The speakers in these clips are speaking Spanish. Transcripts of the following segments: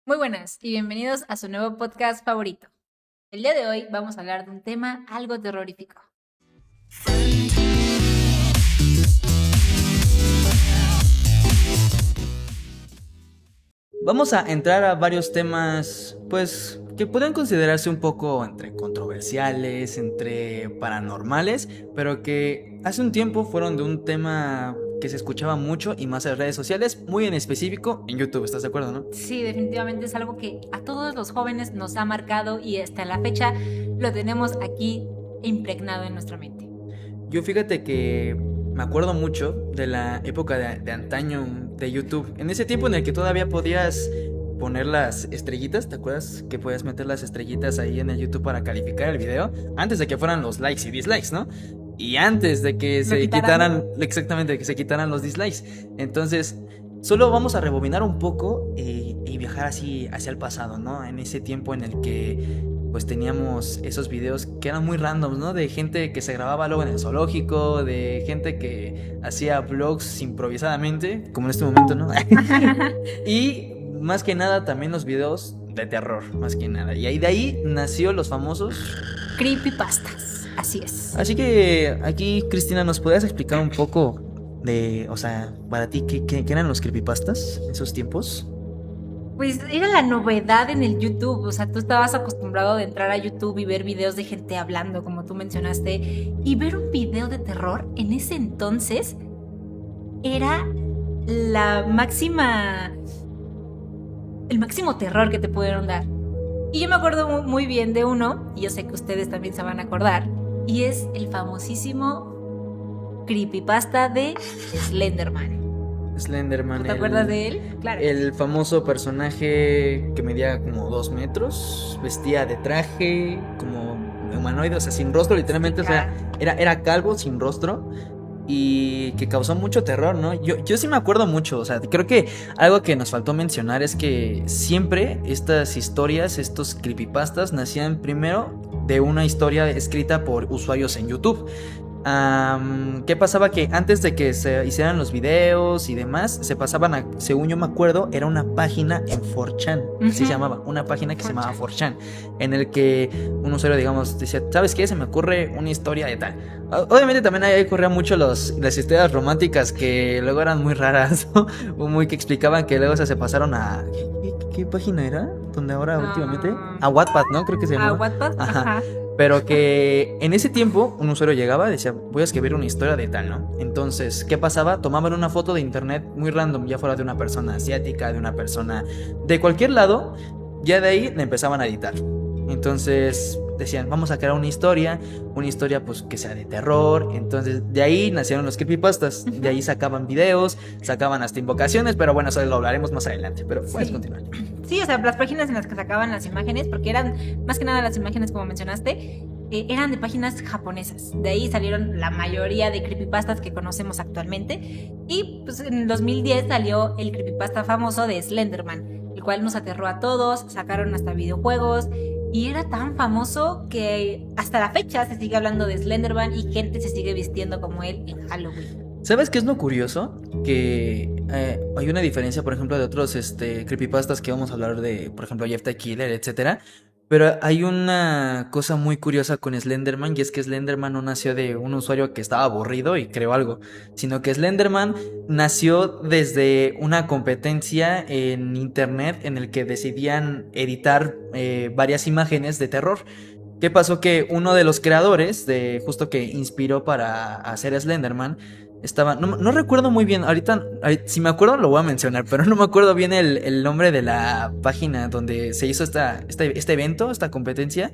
Muy buenas y bienvenidos a su nuevo podcast favorito. El día de hoy vamos a hablar de un tema algo terrorífico. Vamos a entrar a varios temas, pues, que pueden considerarse un poco entre controversiales, entre paranormales, pero que hace un tiempo fueron de un tema que se escuchaba mucho y más en redes sociales, muy en específico en YouTube, ¿estás de acuerdo, no? Sí, definitivamente es algo que a todos los jóvenes nos ha marcado y hasta la fecha lo tenemos aquí impregnado en nuestra mente. Yo fíjate que me acuerdo mucho de la época de antaño de YouTube. En ese tiempo en el que todavía podías poner las estrellitas, ¿te acuerdas? Que podías meter las estrellitas ahí en el YouTube para calificar el video. Antes de que fueran los likes y dislikes, ¿no? Y antes de que ¿Lo se quitaran? quitaran, exactamente, que se quitaran los dislikes. Entonces, solo vamos a rebobinar un poco y viajar así hacia el pasado, ¿no? En ese tiempo en el que pues teníamos esos videos que eran muy randoms, ¿no? De gente que se grababa luego en el zoológico, de gente que hacía vlogs improvisadamente, como en este momento, ¿no? Y más que nada también los videos de terror, más que nada. Y ahí de ahí nació los famosos. Creepypastas, así es. Así que aquí, Cristina, ¿nos podrías explicar un poco de, o sea, para ti, qué eran los creepypastas en esos tiempos? Pues era la novedad en el YouTube, o sea, tú estabas acostumbrado de entrar a YouTube y ver videos de gente hablando, como tú mencionaste, y ver un video de terror en ese entonces era la máxima, el máximo terror que te pudieron dar. Y yo me acuerdo muy bien de uno, y yo sé que ustedes también se van a acordar, y es el famosísimo creepypasta de Slenderman. Slenderman, ¿Tú te acuerdas de él? Claro. el famoso personaje que medía como 2 metros, vestía de traje, como humanoide, o sea, sin rostro, literalmente, o sea, era calvo, sin rostro, y que causó mucho terror, ¿no? Yo sí me acuerdo mucho, o sea, creo que algo que nos faltó mencionar es que siempre estas historias, estos creepypastas, nacían primero de una historia escrita por usuarios en YouTube. ¿Qué pasaba? Que antes de que se hicieran los videos y demás, se pasaban a, según yo me acuerdo, era una página en 4chan, así se llamaba, una página que se llamaba 4chan, en el que un usuario, digamos, decía, ¿sabes qué? Se me ocurre una historia de tal. Obviamente también ahí ocurrían mucho las historias románticas que luego eran muy raras, ¿no? O muy que explicaban que luego se pasaron a... ¿Qué página era? Donde ahora últimamente... A Wattpad, ¿no? Creo que se A llamaba. Wattpad, Ajá. ajá. Pero que en ese tiempo un usuario llegaba y decía, voy a escribir una historia de tal, ¿no? Entonces, ¿qué pasaba? Tomaban una foto de internet muy random, ya fuera de una persona asiática, de una persona de cualquier lado, ya de ahí la empezaban a editar. Entonces decían, vamos a crear una historia pues que sea de terror. Entonces de ahí nacieron los creepypastas, de ahí sacaban videos, sacaban hasta invocaciones, pero bueno, eso lo hablaremos más adelante, pero puedes continuar. Sí, o sea, las páginas en las que sacaban las imágenes, porque eran más que nada las imágenes, como mencionaste, eran de páginas japonesas. De ahí salieron la mayoría de creepypastas que conocemos actualmente. Y pues en 2010 salió el creepypasta famoso de Slenderman, el cual nos aterró a todos, sacaron hasta videojuegos. Y era tan famoso que hasta la fecha se sigue hablando de Slenderman y gente se sigue vistiendo como él en Halloween. ¿Sabes qué es lo curioso? Que hay una diferencia, por ejemplo, de otros creepypastas que vamos a hablar de, por ejemplo, Jeff the Killer, etcétera. Pero hay una cosa muy curiosa con Slenderman, y es que Slenderman no nació de un usuario que estaba aburrido y creó algo, sino que Slenderman nació desde una competencia en internet en el que decidían editar varias imágenes de terror. ¿Qué pasó? Que uno de los creadores de justo que inspiró para hacer Slenderman estaba, no recuerdo muy bien, si me acuerdo lo voy a mencionar, pero no me acuerdo bien el nombre de la página donde se hizo este evento, esta competencia.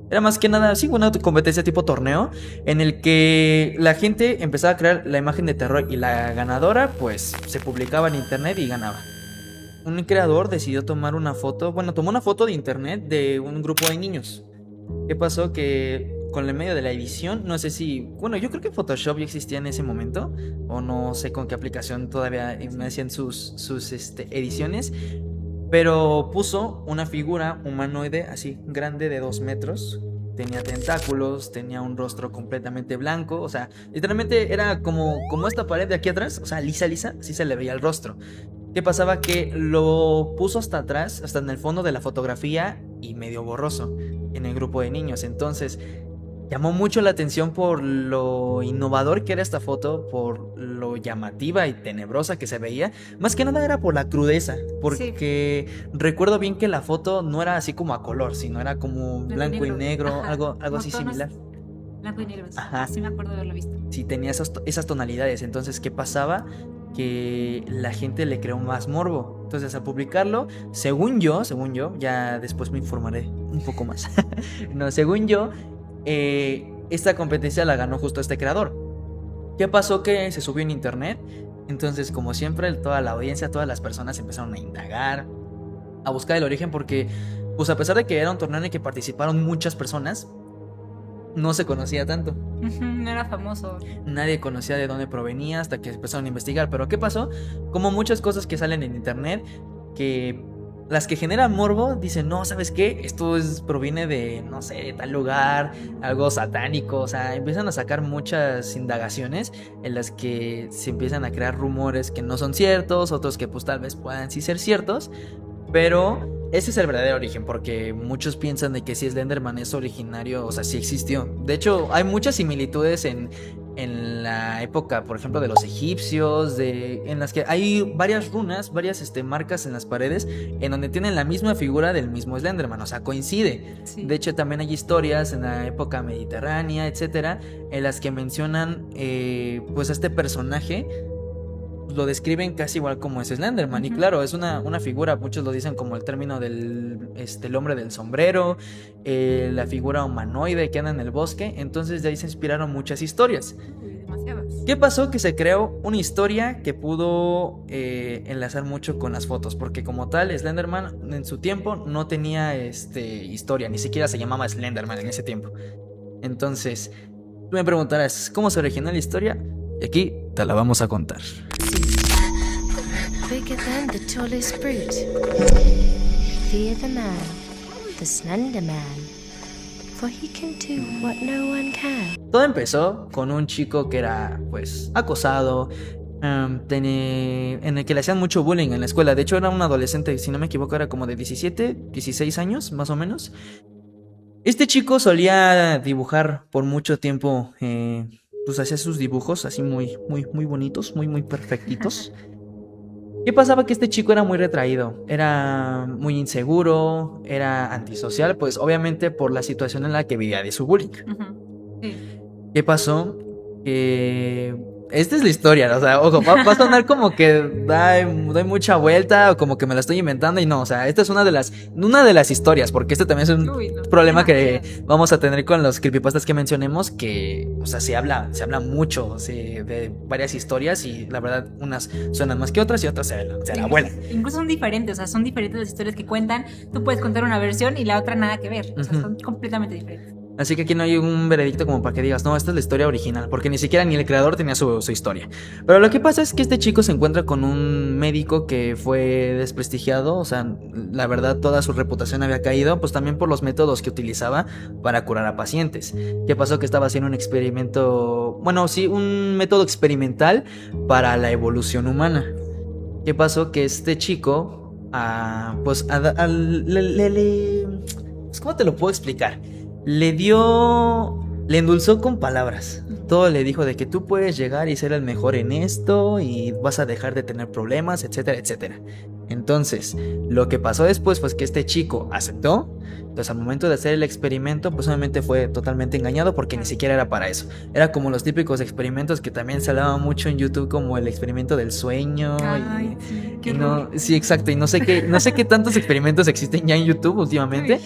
Era más que nada, sí, una competencia tipo torneo, en el que la gente empezaba a crear la imagen de terror y la ganadora pues se publicaba en internet y ganaba. Un creador decidió tomar una foto, bueno, tomó una foto de internet de un grupo de niños. ¿Qué pasó? Que con el medio de la edición, no sé si, bueno, yo creo que Photoshop ya existía en ese momento, o no sé con qué aplicación todavía me hacían sus ediciones, pero puso una figura humanoide así grande de 2 metros. Tenía tentáculos, tenía un rostro completamente blanco, o sea, literalmente era como esta pared de aquí atrás, o sea, lisa, lisa, así se le veía el rostro. ¿Qué pasaba? Que lo puso hasta atrás, hasta en el fondo de la fotografía y medio borroso en el grupo de niños. Entonces llamó mucho la atención por lo innovador que era esta foto, por lo llamativa y tenebrosa que se veía. Más que nada era por la crudeza, porque recuerdo bien que la foto no era así como a color, sino era como blanco y negro, algo así similar. Blanco y negro, sí. Ajá. Sí me acuerdo de haberlo visto. Sí, tenía esas tonalidades. Entonces, ¿qué pasaba? Que la gente le creó más morbo. Entonces, al publicarlo, según yo, ya después me informaré un poco más. No, según yo, esta competencia la ganó justo este creador. ¿Qué pasó? Que se subió en internet. Entonces, como siempre, toda la audiencia, todas las personas empezaron a indagar, a buscar el origen, porque, pues a pesar de que era un torneo en el que participaron muchas personas, no se conocía tanto. No era famoso. Nadie conocía de dónde provenía hasta que empezaron a investigar. Pero ¿qué pasó? Como muchas cosas que salen en internet, que las que generan morbo dicen, no, ¿sabes qué? Esto proviene de, no sé, tal lugar, algo satánico. O sea, empiezan a sacar muchas indagaciones en las que se empiezan a crear rumores que no son ciertos, otros que pues tal vez puedan sí ser ciertos. Pero ese es el verdadero origen, porque muchos piensan de que si Slenderman es originario, o sea, sí existió. De hecho, hay muchas similitudes en la época, por ejemplo, de los egipcios, en las que hay varias runas, varias marcas en las paredes, en donde tienen la misma figura del mismo Slenderman, o sea, coincide. Sí. De hecho, también hay historias en la época mediterránea, etcétera, en las que mencionan, pues, a este personaje. Lo describen casi igual como es Slenderman. Y claro, es una figura, muchos lo dicen como el término del el hombre del sombrero, la figura humanoide que anda en el bosque. Entonces de ahí se inspiraron muchas historias. Demasiadas. ¿Qué pasó? Que se creó una historia que pudo enlazar mucho con las fotos, porque como tal Slenderman en su tiempo no tenía historia, ni siquiera se llamaba Slenderman en ese tiempo. Entonces tú me preguntarás, ¿cómo se originó la historia? Y aquí te la vamos a contar. Bigger than the tallest fruit. Fear the man, the slender man, for he can do what no one can. Todo empezó con un chico que era, pues, acosado, en el que le hacían mucho bullying en la escuela. De hecho, era un adolescente, si no me equivoco, era como de 17, 16 años, más o menos. Este chico solía dibujar por mucho tiempo, pues hacía sus dibujos así muy, muy, muy bonitos, muy, muy perfectitos. ¿Qué pasaba? Que este chico era muy retraído, era muy inseguro, era antisocial, pues obviamente por la situación en la que vivía de su bullying. Sí. ¿Qué pasó? Esta es la historia, o sea, ojo, va a sonar como que doy mucha vuelta o como que me la estoy inventando y no, o sea, esta es una de las historias, porque este también es un problema que vamos a tener con los creepypastas que mencionemos, que, o sea, se habla mucho de varias historias y la verdad unas suenan más que otras y otras se la vuelan. Incluso son diferentes, o sea, son diferentes las historias que cuentan. Tú puedes contar una versión y la otra nada que ver, o sea, son completamente diferentes. Así que aquí no hay un veredicto como para que digas, no, esta es la historia original, porque ni siquiera ni el creador tenía su historia. Pero lo que pasa es que este chico se encuentra con un médico que fue desprestigiado, o sea, la verdad toda su reputación había caído, pues también por los métodos que utilizaba para curar a pacientes. ¿Qué pasó? Que estaba haciendo un experimento, bueno, sí, un método experimental para la evolución humana. ¿Qué pasó? Que este chico, pues, ¿cómo te lo puedo explicar? Le endulzó con palabras. Todo le dijo de que tú puedes llegar y ser el mejor en esto y vas a dejar de tener problemas, etcétera, etcétera. Entonces, lo que pasó después fue que este chico aceptó. Entonces, al momento de hacer el experimento, pues obviamente fue totalmente engañado porque ni siquiera era para eso. Era como los típicos experimentos que también se hablaban mucho en YouTube, como el experimento del sueño. Ay, sí, exacto. Y no sé qué tantos experimentos existen ya en YouTube últimamente.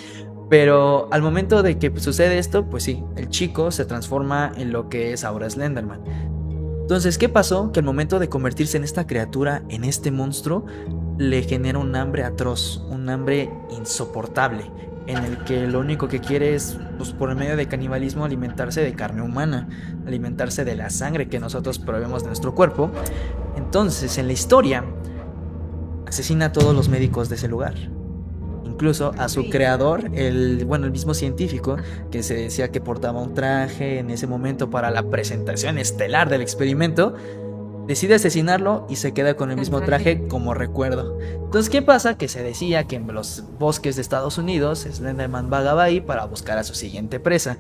Pero al momento de que sucede esto, pues sí, el chico se transforma en lo que es ahora Slenderman. Entonces, ¿qué pasó? Que al momento de convertirse en esta criatura, en este monstruo, le genera un hambre atroz, un hambre insoportable, en el que lo único que quiere es, pues por el medio de canibalismo, alimentarse de carne humana, alimentarse de la sangre que nosotros proveemos de nuestro cuerpo. Entonces, en la historia, asesina a todos los médicos de ese lugar. Incluso a su creador, el mismo científico que se decía que portaba un traje en ese momento para la presentación estelar del experimento, decide asesinarlo y se queda con el mismo traje como recuerdo. Entonces, ¿qué pasa? Que se decía que en los bosques de Estados Unidos Slenderman vagaba ahí para buscar a su siguiente presa.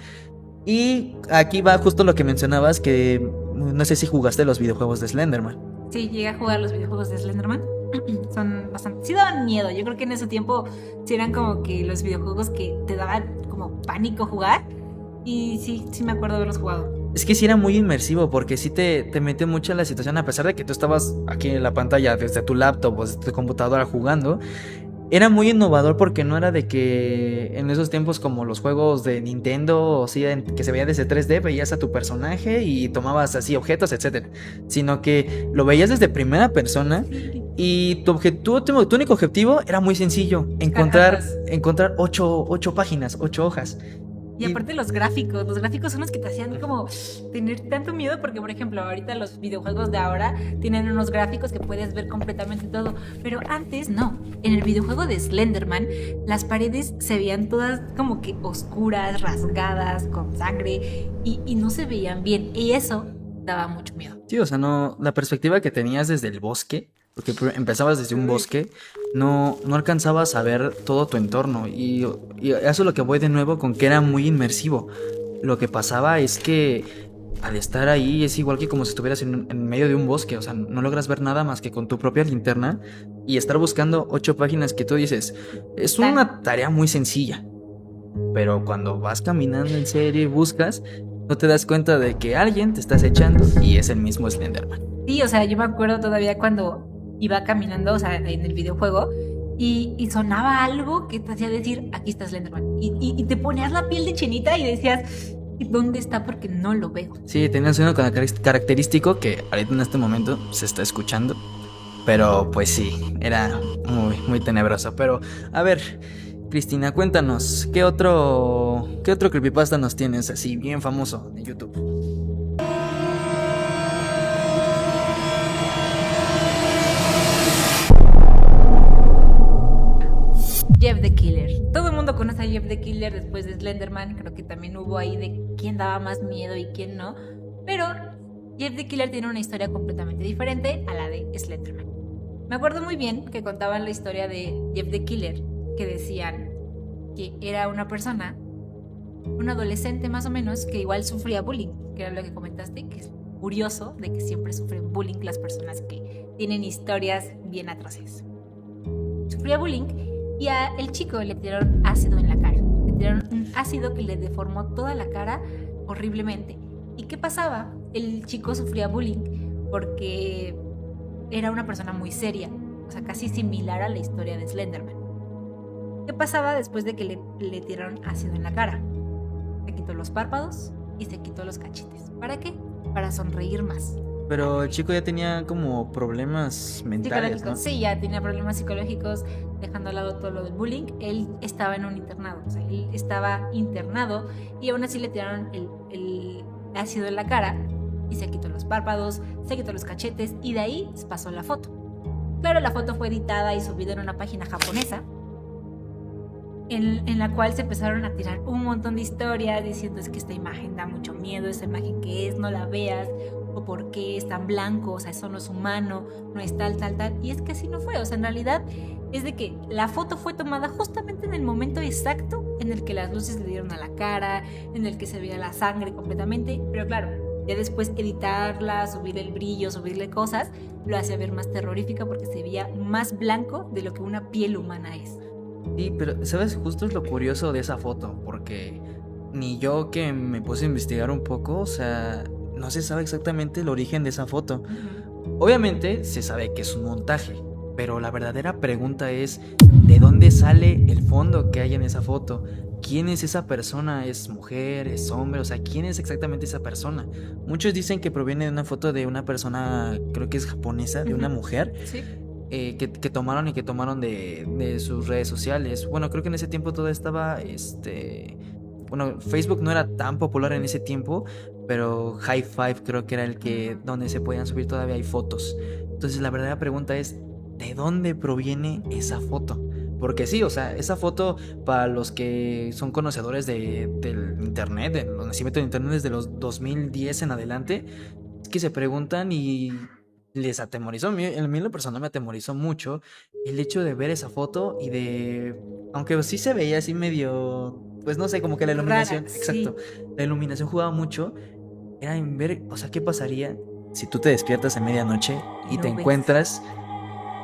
Y aquí va justo lo que mencionabas, que no sé si jugaste los videojuegos de Slenderman. Sí, llegué a jugar los videojuegos de Slenderman. Son bastante... Sí daban miedo. Yo creo que en ese tiempo sí eran como que los videojuegos que te daban como pánico jugar. Y sí me acuerdo de haberlos jugado. Es que sí era muy inmersivo porque sí te mete mucho en la situación, a pesar de que tú estabas aquí en la pantalla desde tu laptop o desde tu computadora jugando. Era muy innovador porque no era de que en esos tiempos como los juegos de Nintendo, o sea, que se veía desde 3D, veías a tu personaje y tomabas así objetos, etcétera, sino que lo veías desde primera persona y tu único objetivo era muy sencillo, encontrar 8 páginas, 8 hojas. Y aparte los gráficos son los que te hacían como tener tanto miedo porque, por ejemplo, ahorita los videojuegos de ahora tienen unos gráficos que puedes ver completamente todo, pero antes no. En el videojuego de Slenderman, las paredes se veían todas como que oscuras, rasgadas, con sangre y no se veían bien y eso daba mucho miedo. Sí, o sea, no, la perspectiva que tenías desde el bosque, porque empezabas desde un bosque, no alcanzabas a ver todo tu entorno. Y eso es lo que voy de nuevo con que era muy inmersivo. Lo que pasaba es que al estar ahí es igual que como si estuvieras en medio de un bosque. O sea, no logras ver nada más que con tu propia linterna y estar buscando 8 páginas que tú dices, es una tarea muy sencilla. Pero cuando vas caminando en serio y buscas, no te das cuenta de que alguien te está acechando y es el mismo Slenderman. Sí, o sea, yo me acuerdo todavía cuando iba caminando, o sea, en el videojuego y sonaba algo que te hacía decir, aquí está Slenderman. Y te ponías la piel de chinita y decías, ¿dónde está? Porque no lo veo. Sí, tenía un sonido característico que ahorita en este momento se está escuchando. Pero pues sí, era muy tenebroso. Pero, a ver, Cristina, cuéntanos, ¿qué otro creepypasta nos tienes así bien famoso de YouTube? Jeff the Killer. Todo el mundo conoce a Jeff the Killer después de Slenderman. Creo que también hubo ahí de quién daba más miedo y quién no. Pero Jeff the Killer tiene una historia completamente diferente a la de Slenderman. Me acuerdo muy bien que contaban la historia de Jeff the Killer, que decían que era una persona, un adolescente más o menos, que igual sufría bullying, que era lo que comentaste, que es curioso de que siempre sufren bullying las personas que tienen historias bien atroces. Sufría bullying y el chico le tiraron ácido en la cara. Le tiraron un ácido que le deformó toda la cara horriblemente. ¿Y qué pasaba? El chico sufría bullying porque era una persona muy seria, o sea, casi similar a la historia de Slenderman. ¿Qué pasaba después de que le tiraron ácido en la cara? Se quitó los párpados y se quitó los cachetes. ¿Para qué? Para sonreír más. Pero el chico ya tenía como problemas mentales, ¿no? Sí, ya tenía problemas psicológicos, dejando al lado todo lo del bullying. Él estaba en un internado, o sea, él estaba internado y aún así le tiraron el ácido en la cara y se quitó los párpados, se quitó los cachetes y de ahí pasó la foto. Claro, la foto fue editada y subida en una página japonesa en la cual se empezaron a tirar un montón de historias diciendo es que esta imagen da mucho miedo, esta imagen que es, no la veas, o por qué es tan blanco, o sea, eso no es humano, no es tal, y es que así no fue, o sea, en realidad es de que la foto fue tomada justamente en el momento exacto en el que las luces le dieron a la cara, en el que se veía la sangre completamente, pero claro, ya después editarla, subir el brillo, subirle cosas, lo hacía ver más terrorífica porque se veía más blanco de lo que una piel humana es. Sí, pero ¿sabes? Justo es lo curioso de esa foto, porque ni yo que me puse a investigar un poco, o sea, no se sabe exactamente el origen de esa foto. Obviamente se sabe que es un montaje, pero la verdadera pregunta es ¿de dónde sale el fondo que hay en esa foto? ¿Quién es esa persona? ¿Es mujer? ¿Es hombre? O sea, ¿quién es exactamente esa persona? Muchos dicen que proviene de una foto de una persona, creo que es japonesa, de una mujer. Sí. Que tomaron de sus redes sociales. Bueno, creo que en ese tiempo todo estaba, bueno, Facebook no era tan popular en ese tiempo, pero High Five creo que era el que donde se podían subir todavía hay fotos. Entonces la verdadera pregunta es ¿de dónde proviene esa foto? Porque sí, o sea, esa foto para los que son conocedores del internet, del nacimiento de internet desde los 2010 en adelante, es que se preguntan y les atemorizó. A mí en lo personal me atemorizó mucho el hecho de ver esa foto y de, aunque sí se veía así medio, pues no sé, como que la Rara, iluminación, sí. exacto, la iluminación jugaba mucho, era en ver, o sea, ¿qué pasaría si tú te despiertas a medianoche y te Lo ves. encuentras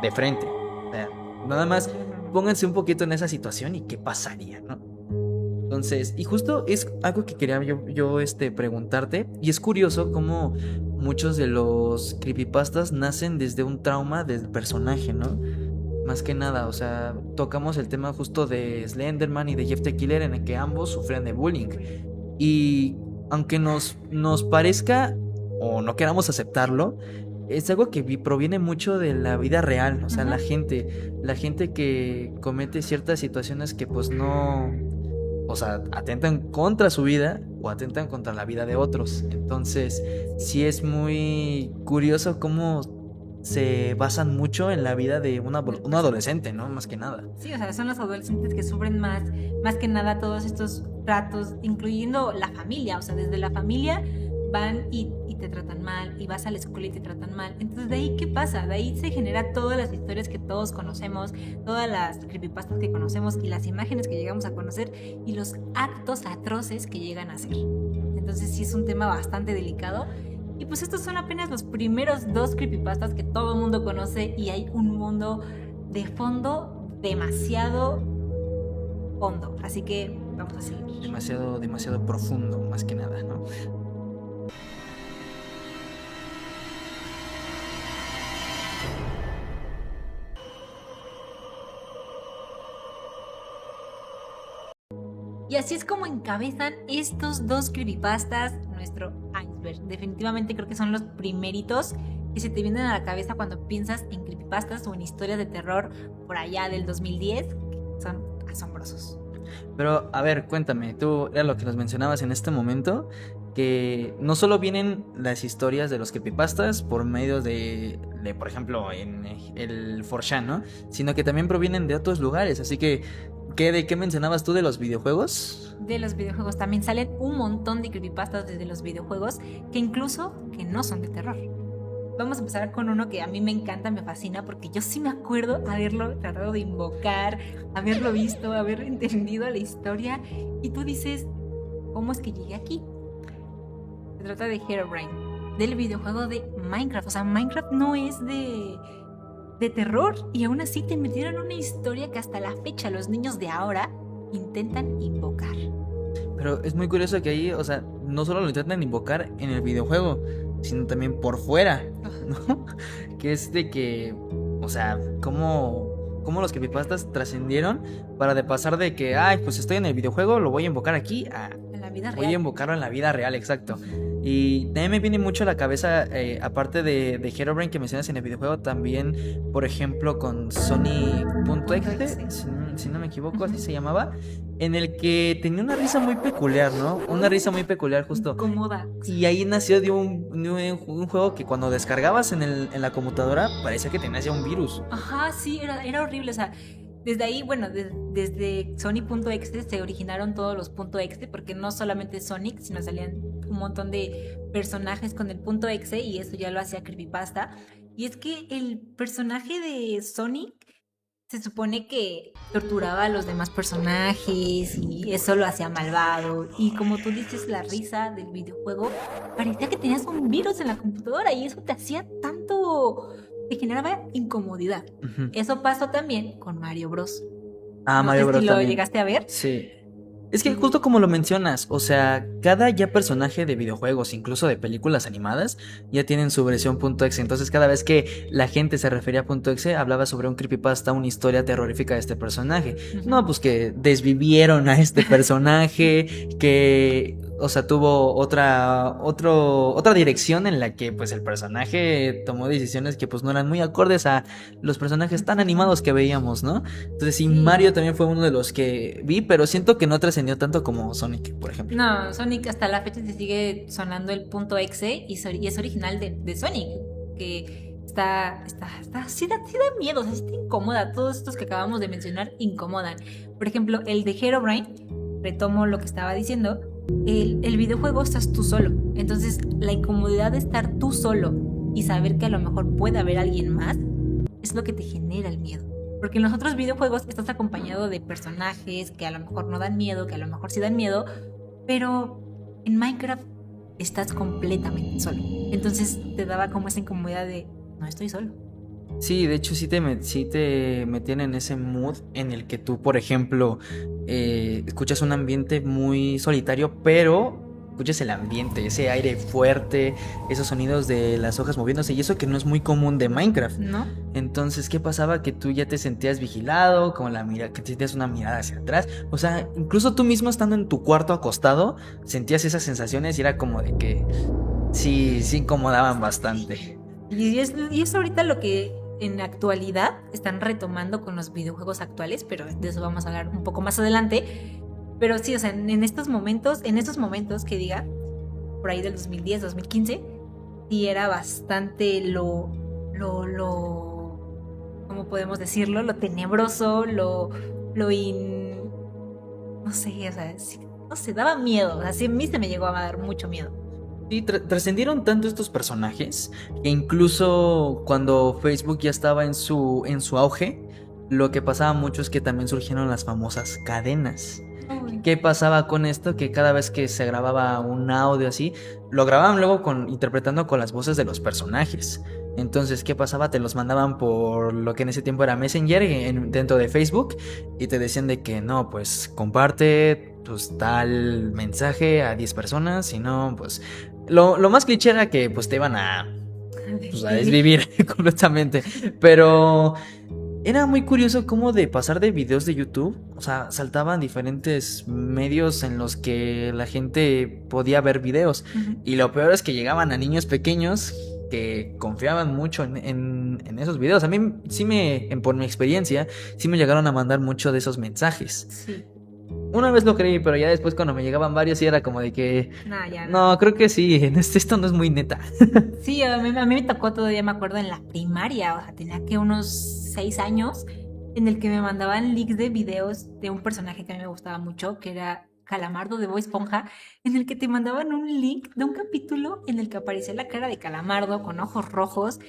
de frente? O sea, nada más No, no, no. pónganse un poquito en esa situación y qué pasaría, ¿no? Entonces, y justo es algo que quería yo preguntarte, y es curioso cómo muchos de los creepypastas nacen desde un trauma del personaje, ¿no? Más que nada, o sea, tocamos el tema justo de Slenderman y de Jeff the Killer en el que ambos sufrían de bullying. Y aunque nos parezca o no queramos aceptarlo, es algo que proviene mucho de la vida real, o sea, Ajá. la gente que comete ciertas situaciones que pues no, o sea, atentan contra su vida o atentan contra la vida de otros. Entonces, sí es muy curioso cómo se basan mucho en la vida de un adolescente, ¿no? Más que nada. Sí, o sea, son los adolescentes que sufren más que nada todos estos tratos, incluyendo la familia, o sea, desde la familia van y te tratan mal, y vas a la escuela y te tratan mal. Entonces, ¿de ahí qué pasa? De ahí se genera todas las historias que todos conocemos, todas las creepypastas que conocemos y las imágenes que llegamos a conocer y los actos atroces que llegan a hacer. Entonces, sí es un tema bastante delicado. Y pues estos son apenas los primeros 2 creepypastas que todo el mundo conoce y hay un mundo de fondo demasiado hondo. Así que vamos a seguir. Demasiado, demasiado profundo, más que nada, ¿no? Y así es como encabezan estos 2 creepypastas nuestro iceberg. Definitivamente creo que son los primeritos que se te vienen a la cabeza cuando piensas en creepypastas o en historias de terror por allá del 2010, que son asombrosos. Pero, a ver, cuéntame, tú era lo que nos mencionabas en este momento, que no solo vienen las historias de los creepypastas por medio de por ejemplo, en el 4chan, ¿no? Sino que también provienen de otros lugares, así que, ¿de qué mencionabas tú de los videojuegos? De los videojuegos también salen un montón de creepypastas desde los videojuegos que incluso que no son de terror. Vamos a empezar con uno que a mí me encanta, me fascina, porque yo sí me acuerdo haberlo tratado de invocar, haberlo visto, haber entendido la historia, y tú dices, ¿cómo es que llegué aquí? Se trata de Herobrine, del videojuego de Minecraft. O sea, Minecraft no es de terror, y aún así te metieron una historia que hasta la fecha los niños de ahora intentan invocar. Pero es muy curioso que ahí, o sea, no solo lo intentan invocar en el videojuego, sino también por fuera, ¿no? Que es de que, o sea, cómo los creepypastas trascendieron para de pasar de que, ay, pues estoy en el videojuego, lo voy a invocar aquí, En la vida voy a real. invocarlo en la vida real, exacto. Y también me viene mucho a la cabeza, aparte de Herobrine que mencionas en el videojuego, también, por ejemplo, con Sonic.exe, si no me equivoco, así se llamaba, en el que tenía una risa muy peculiar, ¿no? Una risa muy peculiar, justo. Incómoda. Y ahí nació de un juego que cuando descargabas en la computadora parecía que tenías ya un virus. Ajá, sí, era horrible. O sea, desde ahí, bueno, desde Sony.exe se originaron todos los .exe, porque no solamente Sonic, sino salían un montón de personajes con el .exe y eso ya lo hacía creepypasta. Y es que el personaje de Sonic se supone que torturaba a los demás personajes y eso lo hacía malvado. Y como tú dices, la risa del videojuego parecía que tenías un virus en la computadora y eso te hacía tanto, te generaba incomodidad. Ujú. Eso pasó también con Mario Bros. Ah, No Mario sé Bros. si lo También. llegaste a ver. Sí. Es que justo como lo mencionas, o sea, cada ya personaje de videojuegos, incluso de películas animadas, ya tienen su versión .exe. Entonces cada vez que la gente se refería a .exe, hablaba sobre un creepypasta, una historia terrorífica de este personaje. Ujú. No, pues que desvivieron a este personaje, que, o sea, tuvo otra dirección en la que pues el personaje tomó decisiones que pues no eran muy acordes a los personajes tan animados que veíamos, ¿no? Entonces sí, Sí. Mario también fue uno de los que vi, pero siento que no trascendió tanto como Sonic, por ejemplo. No, Sonic hasta la fecha se sigue sonando el .exe y es original de Sonic, que sí da miedo, o sea, sí te incomoda. Todos estos que acabamos de mencionar incomodan. Por ejemplo, el de Herobrine, retomo lo que estaba diciendo, el videojuego estás tú solo. Entonces, la incomodidad de estar tú solo y saber que a lo mejor puede haber alguien más es lo que te genera el miedo. Porque en los otros videojuegos estás acompañado de personajes que a lo mejor no dan miedo, que a lo mejor sí dan miedo, pero en Minecraft estás completamente solo. Entonces te daba como esa incomodidad de no estoy solo. Sí, de hecho sí te metían en ese mood en el que tú, por ejemplo, escuchas un ambiente muy solitario, pero escuchas el ambiente, ese aire fuerte, esos sonidos de las hojas moviéndose, y eso que no es muy común de Minecraft. ¿No? Entonces, ¿qué pasaba? Que tú ya te sentías vigilado, como que sentías una mirada hacia atrás. O sea, incluso tú mismo estando en tu cuarto acostado, sentías esas sensaciones y era como de que sí incomodaban bastante. Y es ahorita lo que en la actualidad están retomando con los videojuegos actuales, pero de eso vamos a hablar un poco más adelante. Pero sí, o sea, en estos momentos que diga, por ahí del 2010, 2015, sí era bastante ¿cómo podemos decirlo? Lo tenebroso, no sé, o sea, sí, no sé, daba miedo. O sea, sí, a mí se me llegó a dar mucho miedo. Sí, trascendieron tanto estos personajes que incluso cuando Facebook ya estaba en su auge, lo que pasaba mucho es que también surgieron las famosas cadenas. Uy. ¿Qué pasaba con esto? Que cada vez que se grababa un audio así, lo grababan luego interpretando con las voces de los personajes. Entonces, ¿qué pasaba? Te los mandaban por lo que en ese tiempo era Messenger dentro de Facebook y te decían de que no, pues comparte pues tal mensaje a 10 personas, si no, pues lo más cliché era que pues te iban a desvivir completamente, pero era muy curioso cómo de pasar de videos de YouTube, o sea, saltaban diferentes medios en los que la gente podía ver videos. Ujú. Y lo peor es que llegaban a niños pequeños que confiaban mucho en esos videos. A mí por mi experiencia, sí me llegaron a mandar mucho de esos mensajes. Sí. Una vez lo creí, pero ya después cuando me llegaban varios sí era como de que... Nah, ya no. No, creo que sí, esto no es muy neta. Sí, a mí me tocó todavía, me acuerdo, en la primaria, o sea, tenía que unos 6 años, en el que me mandaban links de videos de un personaje que a mí me gustaba mucho, que era Calamardo de Bob Esponja, en el que te mandaban un link de un capítulo en el que aparecía la cara de Calamardo con ojos rojos,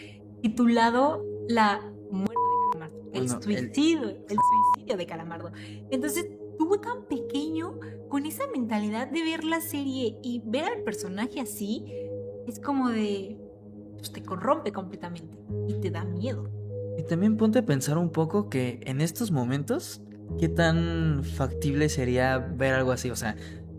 titulado La muerte de Calamardo, Bueno, el suicidio de Calamardo. Entonces, tú tan pequeño, con esa mentalidad de ver la serie y ver al personaje así, es como de... pues te corrompe completamente y te da miedo. Y también ponte a pensar un poco que en estos momentos, ¿qué tan factible sería ver algo así? O sea,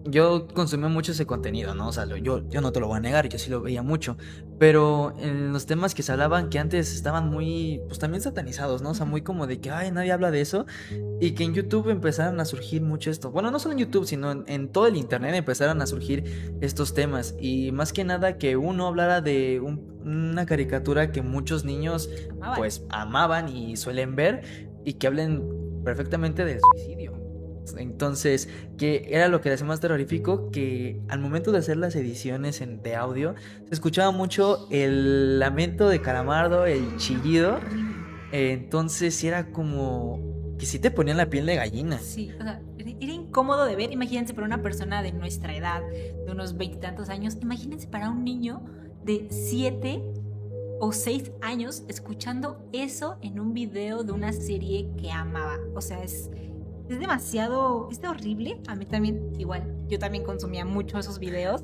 yo consumí mucho ese contenido, ¿no? O sea, yo no te lo voy a negar, yo sí lo veía mucho. Pero en los temas que se hablaban, que antes estaban muy, pues también satanizados, ¿no? O sea, muy como de que, ay, nadie habla de eso. Y que en YouTube empezaron a surgir mucho esto. Bueno, no solo en YouTube, sino en todo el internet empezaron a surgir estos temas. Y más que nada que uno hablara de una caricatura que muchos niños Amaban. pues amaban y suelen ver y que hablen perfectamente del suicidio. Entonces, que era lo que le hacía más terrorífico, que al momento de hacer las ediciones de audio, se escuchaba mucho el lamento de Calamardo, el chillido. Entonces, sí era como que sí te ponían la piel de gallina. Sí, o sea, era incómodo de ver. Imagínense para una persona de nuestra edad, de unos 20 y tantos años, imagínense para un niño de 7 o 6 años escuchando eso en un video de una serie que amaba. O sea, es demasiado, es horrible. A mí también, igual, yo también consumía mucho esos videos.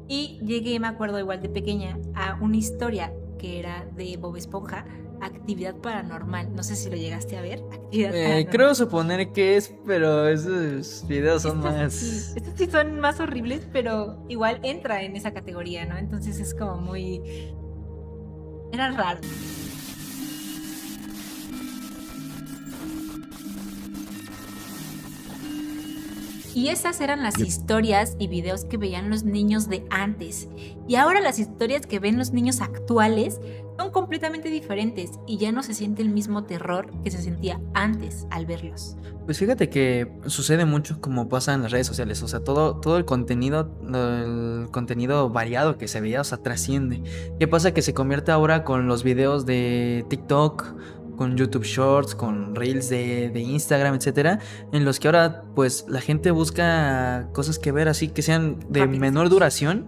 Y llegué, me acuerdo igual de pequeña, a una historia que era de Bob Esponja, Actividad Paranormal. No sé si lo llegaste a ver. Actividad Paranormal. Creo suponer que es, pero esos videos son Estos sí son más horribles, pero igual entra en esa categoría, ¿no? Entonces es como muy... Era raro. Y esas eran las historias y videos que veían los niños de antes. Y ahora las historias que ven los niños actuales son completamente diferentes y ya no se siente el mismo terror que se sentía antes al verlos. Pues fíjate que sucede mucho como pasa en las redes sociales, o sea, todo el contenido variado que se veía, o sea, trasciende. ¿Qué pasa? Que se convierte ahora con los videos de TikTok, con YouTube Shorts, con Reels de Instagram, etcétera, en los que ahora pues la gente busca cosas que ver así que sean de Rápidas. menor duración,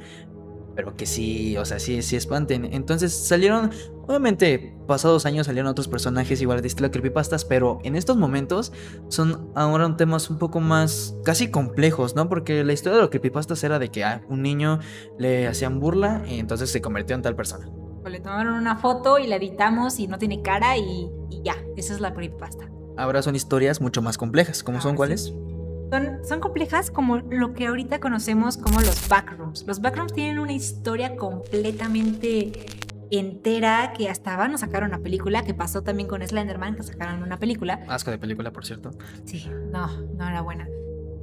pero que sí, o sea, sí espanten. Entonces salieron, obviamente, pasados años salieron otros personajes igual de estilo creepypastas, pero en estos momentos son ahora un temas un poco más casi complejos, ¿no? Porque la historia de los creepypastas era de que a un niño le hacían burla y entonces se convirtió en tal persona. O le tomaron una foto y la editamos y no tiene cara y ya, esa es la creepypasta. Ahora son historias mucho más complejas, ¿cómo son Ahora cuáles? sí. Son complejas como lo que ahorita conocemos como los backrooms. Los backrooms tienen una historia completamente entera que hasta van a sacar una película, que pasó también con Slenderman, que sacaron una película. Asco de película, por cierto. Sí, no era buena.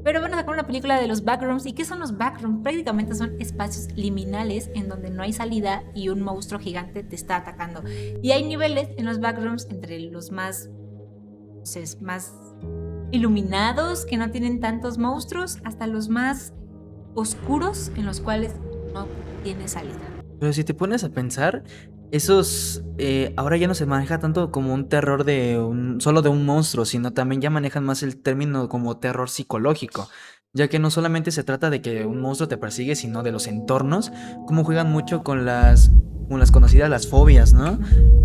Pero van a sacar una película de los backrooms. ¿Y qué son los backrooms? Prácticamente son espacios liminales en donde no hay salida y un monstruo gigante te está atacando. Y hay niveles en los backrooms entre los más iluminados, que no tienen tantos monstruos, hasta los más oscuros, en los cuales no tiene salida. Pero si te pones a pensar, esos ahora ya no se maneja tanto como un terror solo de un monstruo, sino también ya manejan más el término como terror psicológico, ya que no solamente se trata de que un monstruo te persigue, sino de los entornos, como juegan mucho con las conocidas las fobias, ¿no?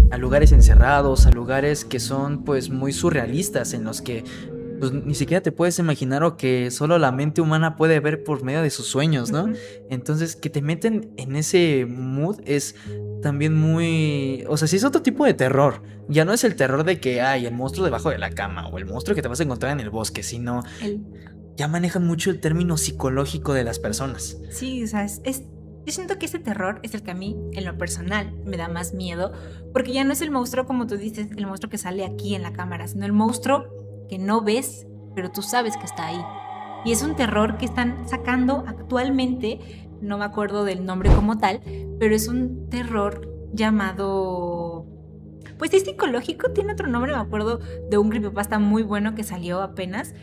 A lugares encerrados, a lugares que son pues muy surrealistas, en los que pues ni siquiera te puedes imaginar o que solo la mente humana puede ver por medio de sus sueños, ¿no? Ujú. Entonces, que te meten en ese mood es también muy... O sea, sí es otro tipo de terror. Ya no es el terror de que hay el monstruo debajo de la cama o el monstruo que te vas a encontrar en el bosque, sino El- ya manejan mucho el término psicológico de las personas. sí, o sea, yo siento que ese terror es el que a mí, en lo personal, me da más miedo, porque ya no es el monstruo, como tú dices, el monstruo que sale aquí en la cámara, sino el monstruo que no ves, pero tú sabes que está ahí. Y es un terror que están sacando actualmente, no me acuerdo del nombre como tal, pero es un terror llamado... Pues es psicológico, tiene otro nombre, me acuerdo de un creepypasta muy bueno que salió apenas,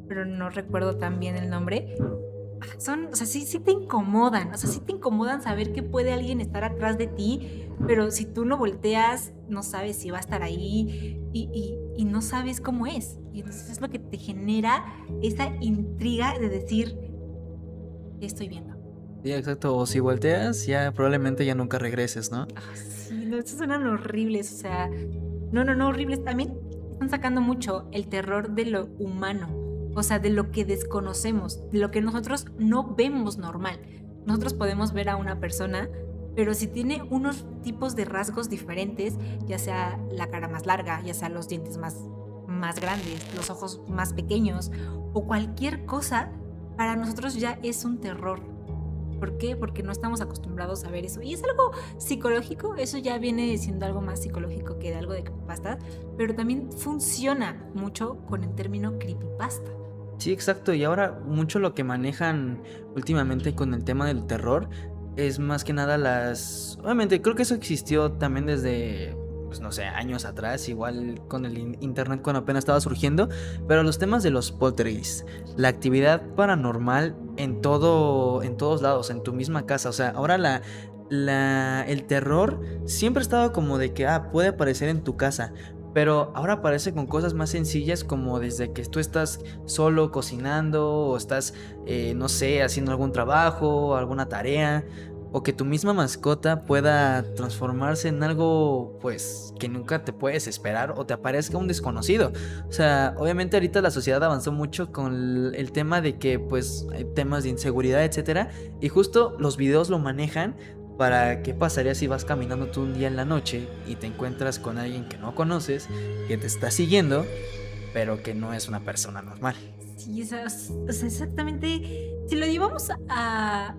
pero no recuerdo tan bien el nombre. O sea, sí te incomodan, o sea, sí te incomodan saber que puede alguien estar atrás de ti, pero si tú no volteas, no sabes si va a estar ahí y no sabes cómo es. Y entonces es lo que te genera esa intriga de decir, ¿qué estoy viendo? Sí, exacto. O si volteas, ya probablemente ya nunca regreses, ¿no? Sí, no, estos suenan horribles, o sea, no, horribles. También están sacando mucho el terror de lo humano, o sea, de lo que desconocemos, de lo que nosotros no vemos normal. Nosotros podemos ver a una persona, pero si tiene unos tipos de rasgos diferentes, ya sea la cara más larga, ya sea los dientes más grandes, los ojos más pequeños, o cualquier cosa, para nosotros ya es un terror. ¿Por qué? Porque no estamos acostumbrados a ver eso. Y es algo psicológico, eso ya viene siendo algo más psicológico que de algo de creepypasta, pero también funciona mucho con el término creepypasta. Sí, exacto. Y ahora mucho lo que manejan últimamente con el tema del terror es más que nada Obviamente, creo que eso existió también desde, pues no sé, años atrás, igual con el internet cuando apenas estaba surgiendo, pero los temas de los poltergeists, la actividad paranormal en todos lados, en tu misma casa. O sea, ahora el terror siempre ha estado como de que, puede aparecer en tu casa. Pero ahora aparece con cosas más sencillas, como desde que tú estás solo cocinando o estás, no sé, haciendo algún trabajo, alguna tarea, o que tu misma mascota pueda transformarse en algo pues que nunca te puedes esperar o te aparezca un desconocido. O sea, obviamente ahorita la sociedad avanzó mucho con el tema de que pues hay temas de inseguridad, etcétera, y justo los videos lo manejan. Para qué pasaría si vas caminando tú un día en la noche y te encuentras con alguien que no conoces, que te está siguiendo, pero que no es una persona normal. Sí, o sea, exactamente. Si lo llevamos a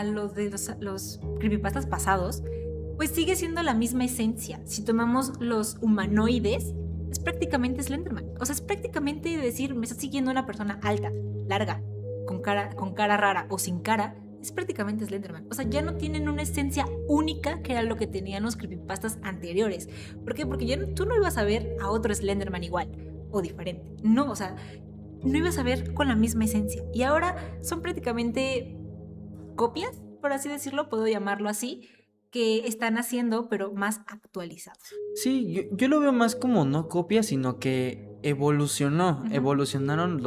lo de los creepypastas pasados, pues sigue siendo la misma esencia. Si tomamos los humanoides, es prácticamente Slenderman. O sea, es prácticamente decir, me está siguiendo una persona alta, larga, con cara rara o sin cara. Es prácticamente Slenderman. O sea, ya no tienen una esencia única que era lo que tenían los creepypastas anteriores. ¿Por qué? Porque ya tú no ibas a ver a otro Slenderman igual o diferente. No, o sea, no ibas a ver con la misma esencia. Y ahora son prácticamente copias, por así decirlo, puedo llamarlo así, que están haciendo, pero más actualizados. Sí, yo lo veo más como no copia, sino que evolucionó. Evolucionaron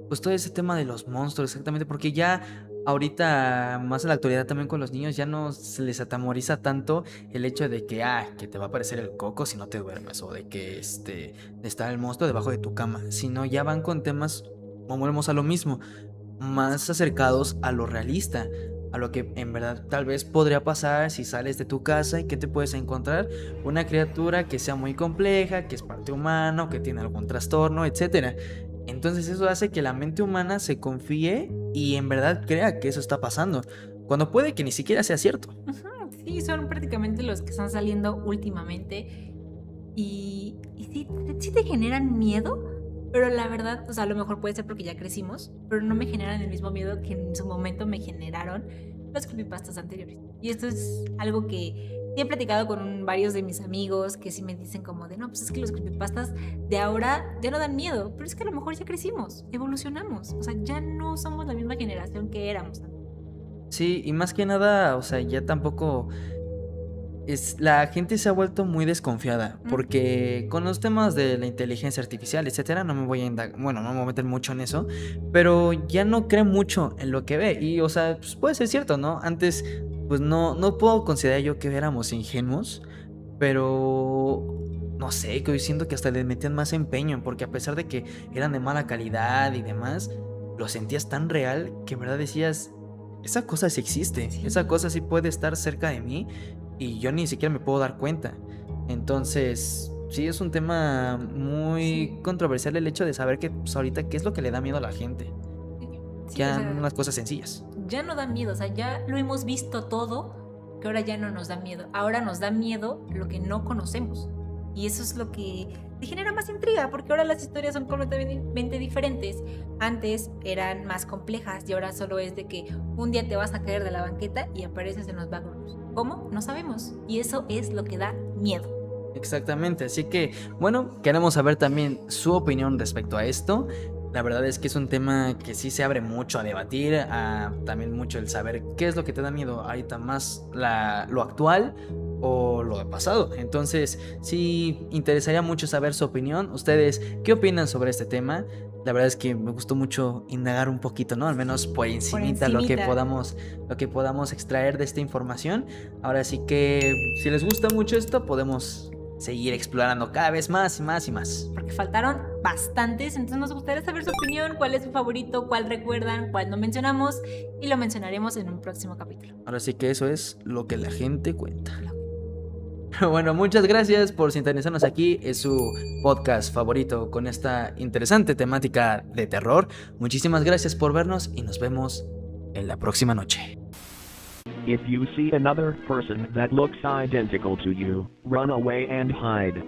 pues todo ese tema de los monstruos, exactamente, porque ya ahorita, más en la actualidad también con los niños, ya no se les atemoriza tanto el hecho de que te va a aparecer el coco si no te duermes, o de que está el monstruo debajo de tu cama, sino ya van con temas, volvemos a lo mismo, más acercados a lo realista, a lo que en verdad tal vez podría pasar si sales de tu casa y que te puedes encontrar una criatura que sea muy compleja, que es parte humana o que tiene algún trastorno, etcétera. Entonces eso hace que la mente humana se confíe y en verdad crea que eso está pasando, cuando puede que ni siquiera sea cierto. Ujú, sí, son prácticamente los que están saliendo últimamente. Y sí te generan miedo, pero la verdad, o sea, a lo mejor puede ser porque ya crecimos, pero no me generan el mismo miedo que en su momento me generaron los creepypastas anteriores. Y esto es algo que sí he platicado con varios de mis amigos que sí me dicen como de, no, pues es que los creepypastas de ahora ya no dan miedo, pero es que a lo mejor ya crecimos, evolucionamos, o sea, ya no somos la misma generación que éramos antes. Sí, y más que nada, o sea, ya tampoco la gente se ha vuelto muy desconfiada, porque con los temas de la inteligencia artificial, etcétera, no me voy a bueno, no me voy a meter mucho en eso, pero ya no cree mucho en lo que ve. Y, o sea, pues puede ser cierto, ¿no? Antes, pues no puedo considerar yo que éramos ingenuos, pero no sé, que hoy siento que hasta le metían más empeño, porque a pesar de que eran de mala calidad y demás, lo sentías tan real que en verdad decías, esa cosa sí existe, Sí. esa cosa sí puede estar cerca de mí y yo ni siquiera me puedo dar cuenta. Entonces, sí es un tema muy Sí. controversial el hecho de saber que pues, ahorita qué es lo que le da miedo a la gente. Sí, Ya o sea, no las cosas sencillas. ya no da miedo, o sea, ya lo hemos visto todo, que ahora ya no nos da miedo. Ahora nos da miedo lo que no conocemos. Y eso es lo que te genera más intriga, porque ahora las historias son completamente diferentes. Antes eran más complejas y ahora solo es de que un día te vas a caer de la banqueta y apareces en los backrooms. ¿Cómo? No sabemos. Y eso es lo que da miedo. Exactamente, así que bueno, queremos saber también su opinión respecto a esto. La verdad es que es un tema que sí se abre mucho a debatir, también mucho el saber qué es lo que te da miedo ahorita más, lo actual o lo de pasado. Entonces sí interesaría mucho saber su opinión. ¿Ustedes qué opinan sobre este tema? La verdad es que me gustó mucho indagar un poquito, ¿no? Al menos por encimita lo que podamos extraer de esta información. Ahora sí que si les gusta mucho esto, podemos seguir explorando cada vez más y más y más. Porque faltaron bastantes, entonces nos gustaría saber su opinión, cuál es su favorito, cuál recuerdan, cuál no mencionamos y lo mencionaremos en un próximo capítulo. Ahora sí que eso es lo que la gente cuenta. Bueno, muchas gracias por sintonizarnos aquí. Es su podcast favorito con esta interesante temática de terror. Muchísimas gracias por vernos y nos vemos en la próxima noche. If you see another person that looks identical to you, run away and hide.